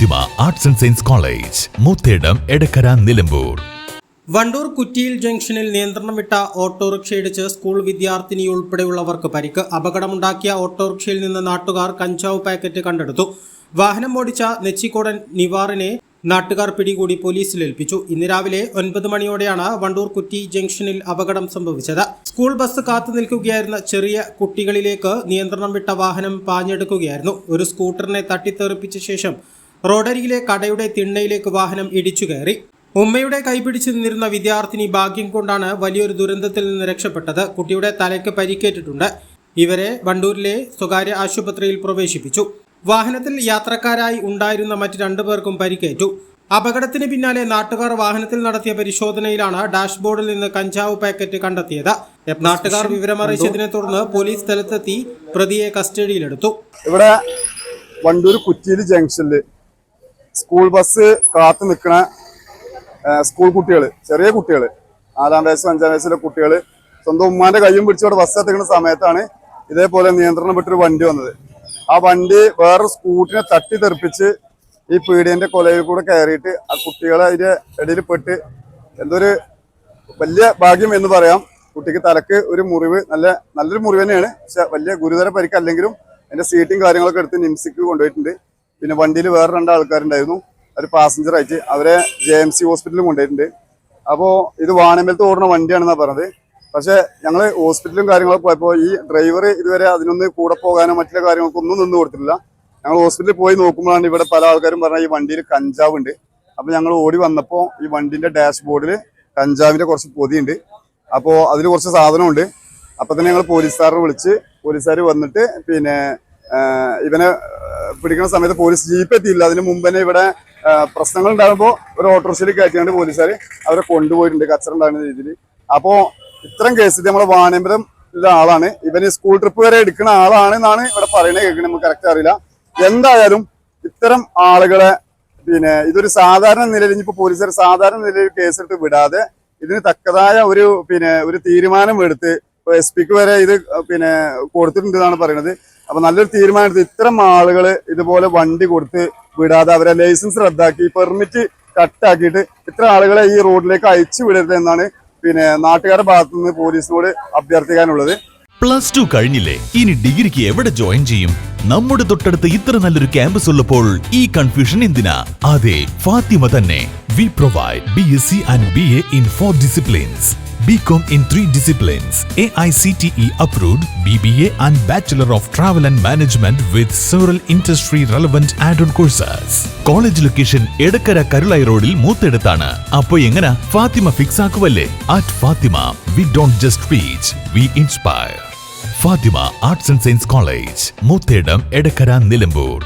Fathima arts and science college, Moothedam, Edakkara, Nilambur. Wandoor കുറ്റിയിൽ ജംഗ്ഷനിൽ നിയന്ത്രണം വിട്ട ഓട്ടോറിക്ഷയിടിച്ച് സ്കൂൾ വിദ്യാർത്ഥിനി ഉൾപ്പെടെയുള്ളവർക്ക് പരിക്ക്. അപകടമുണ്ടാക്കിയ ഓട്ടോറിക്ഷയിൽ നിന്ന് നാട്ടുകാർ കഞ്ചാവ് പാക്കറ്റ് കണ്ടെടുത്തു. വാഹനം ഓടിച്ച നെച്ചിക്കോടൻ നിവാറിനെ നാട്ടുകാർ പിടികൂടി പോലീസിലേൽപ്പിച്ചു. ഇന്ന് രാവിലെ 9 മണിയോടെയാണ് വണ്ടൂർ കുറ്റി ജംഗ്ഷനിൽ അപകടം സംഭവിച്ചത്. സ്കൂൾ ബസ് കാത്തു നിൽക്കുകയായിരുന്ന ചെറിയ കുട്ടികളിലേക്ക് നിയന്ത്രണം വിട്ട വാഹനം പാഞ്ഞെടുക്കുകയായിരുന്നു. ഒരു സ്കൂട്ടറിനെ തട്ടിത്തെറിപ്പിച്ച ശേഷം റോഡരികിലെ കടയുടെ തിണ്ണയിലേക്ക് വാഹനം ഇടിച്ചു കയറി. ഉമ്മയുടെ കൈപിടിച്ച് നിന്നിരുന്ന വിദ്യാർത്ഥിനി ഭാഗ്യം കൊണ്ടാണ് വലിയൊരു ദുരന്തത്തിൽ നിന്ന് രക്ഷപ്പെട്ടത്. കുട്ടിയുടെ തലയ്ക്ക് പരിക്കേറ്റിട്ടുണ്ട്. ഇവരെ വണ്ടൂരിലെ സ്വകാര്യ ആശുപത്രിയിൽ പ്രവേശിപ്പിച്ചു. വാഹനത്തിൽ യാത്രക്കാരായി ഉണ്ടായിരുന്ന മറ്റ് 2 പേർക്കും പരിക്കേറ്റു. അപകടത്തിന് പിന്നാലെ നാട്ടുകാർ വാഹനത്തിൽ നടത്തിയ പരിശോധനയിലാണ് ഡാഷ്ബോർഡിൽ നിന്ന് കഞ്ചാവ് പാക്കറ്റ് കണ്ടെത്തിയത്. നാട്ടുകാർ വിവരമറിയിച്ചതിനെ തുടർന്ന് പോലീസ് സ്ഥലത്തെത്തി പ്രതിയെ കസ്റ്റഡിയിലെടുത്തു. ഇവിടെ വണ്ടൂർ കുറ്റിയിൽ ജംഗ്ഷനിൽ സ്കൂൾ ബസ് കാത്തു നിൽക്കുന്ന സ്കൂൾ കുട്ടികൾ, ചെറിയ കുട്ടികൾ, 4-ാം വയസ്സും 5-ാം വയസ്സിലെ കുട്ടികൾ സ്വന്തം ഉമ്മാന്റെ കയ്യും പിടിച്ചോടെ ബസ് എത്തിക്കുന്ന സമയത്താണ് ഇതേപോലെ നിയന്ത്രണം വിട്ടൊരു വണ്ടി വന്നത്. ആ വണ്ടി വേറൊരു സ്കൂട്ടിനെ തട്ടി തെറിപ്പിച്ച് ഈ പീഡിയന്റെ കൊലയിൽ കൂടെ കയറിയിട്ട് ആ കുട്ടികളെ അതിന്റെ ഇടയിൽ പെട്ട് എന്തൊരു വലിയ ഭാഗ്യം എന്ന് പറയാം. കുട്ടിക്ക് തലക്ക് ഒരു മുറിവ്, നല്ലൊരു മുറിവ് തന്നെയാണ്. പക്ഷെ വലിയ ഗുരുതര പരിക്കല്ലെങ്കിലും അതിന്റെ സീറ്റും കാര്യങ്ങളൊക്കെ എടുത്ത് നിംസിക്ക് കൊണ്ടുപോയിട്ടുണ്ട്. പിന്നെ വണ്ടിയിൽ വേറെ 2 ആൾക്കാരുണ്ടായിരുന്നു, ഒരു പാസഞ്ചർ ആയിട്ട്. അവരെ JMC ഹോസ്പിറ്റലിൽ കൊണ്ടുപോയിട്ടുണ്ട്. അപ്പോൾ ഇത് വാണിയമ്പലത്ത് ഓടുന്ന വണ്ടിയാണെന്നാണ് പറഞ്ഞത്. പക്ഷെ ഞങ്ങൾ ഹോസ്പിറ്റലും കാര്യങ്ങളൊക്കെ പോയപ്പോൾ ഈ ഡ്രൈവർ ഇതുവരെ അതിനൊന്ന് കൂടെ പോകാനോ മറ്റുള്ള കാര്യങ്ങൾക്കൊന്നും നിന്ന് കൊടുത്തിട്ടില്ല. ഞങ്ങൾ ഹോസ്പിറ്റലിൽ പോയി നോക്കുമ്പോഴാണ് ഇവിടെ പല ആൾക്കാരും പറഞ്ഞാൽ ഈ വണ്ടിയിൽ കഞ്ചാവ് ഉണ്ട്. അപ്പോൾ ഞങ്ങൾ ഓടി വന്നപ്പോൾ ഈ വണ്ടിന്റെ ഡാഷ്ബോർഡിൽ കഞ്ചാവിന്റെ കുറച്ച് പൊതിയുണ്ട്. അപ്പോൾ അതിൽ കുറച്ച് സാധനമുണ്ട്. അപ്പോൾ തന്നെ ഞങ്ങൾ പോലീസുകാരെ വിളിച്ച് പോലീസുകാർ വന്നിട്ട് പിന്നെ ഇവനെ പിടിക്കുന്ന സമയത്ത് പോലീസ് ജീപ്പ് എത്തിയില്ല. അതിന് മുമ്പ് തന്നെ ഇവിടെ പ്രശ്നങ്ങൾ ഉണ്ടാകുമ്പോൾ ഒരു ഓട്ടോറിക്ഷയിൽ കയറ്റിയാണ്ട് പോലീസുകാർ അവരെ കൊണ്ടുപോയിട്ടുണ്ട്, കച്ചറ ഉണ്ടാകുന്ന രീതിയിൽ. അപ്പോൾ ഇത്തരം കേസിൽ നമ്മളെ വാണിയമ്പലത്തിലെ ആളാണ് ഇവന്, സ്കൂൾ ട്രിപ്പ് വരെ എടുക്കുന്ന ആളാണെന്നാണ് ഇവിടെ പറയുന്നത്. കേൾക്കുന്നത് നമുക്ക് കറക്റ്റ് അറിയില്ല. എന്തായാലും ഇത്തരം ആളുകളെ പിന്നെ ഇതൊരു സാധാരണ നിലയിൽ, ഇനിയിപ്പോൾ പോലീസുകാർ സാധാരണ നിലയിൽ കേസെടുത്ത് വിടാതെ ഇതിന് തക്കതായ ഒരു തീരുമാനം എടുത്ത് SP-ക്ക് വരെ ഇത് കൊടുത്തിട്ടുണ്ട് എന്നാണ് പറയുന്നത്. അപ്പൊ നല്ലൊരു തീരുമാനം എടുത്ത് ഇത്തരം ആളുകൾ ഇതുപോലെ വണ്ടി കൊടുത്ത് വിടാതെ അവരെ ലൈസൻസ് റദ്ദാക്കി പെർമിറ്റ് കട്ടാക്കിയിട്ട് ഇത്തരം ആളുകളെ ഈ റോഡിലേക്ക് അയച്ചു വിടരുത് എന്നാണ് നാട്ടുകാരുടെ ഭാഗത്തു നിന്ന് പോലീസിനോട് അഭ്യർത്ഥിക്കാനുള്ളത്. +2 കഴിഞ്ഞില്ലേ, ഇനി ഡിഗ്രിക്ക് എവിടെ ജോയിൻ ചെയ്യും? നമ്മുടെ തൊട്ടടുത്ത് ഇത്ര നല്ലൊരു ക്യാമ്പസ് ഉള്ളപ്പോൾ ഈ കൺഫ്യൂഷൻ എന്തിനാ? അതെ, ഫാത്തിമ തന്നെ. We provide BSc and BA in 4 disciplines. BCom in 3 disciplines, AICTE approved, BBA and Bachelor of Travel and Management with several industry relevant add-on courses. College location Edakkara Karulai റോഡിൽ മൂത്തേടത്താണ്. അപ്പോ എങ്ങനെ ഫാത്തിമ ഫിക്സ് ആക്കുവല്ലേ? At Fatima, we don't just reach, we inspire. Fatima Arts and Science College, Moothedam, Edakkara, Nilambur.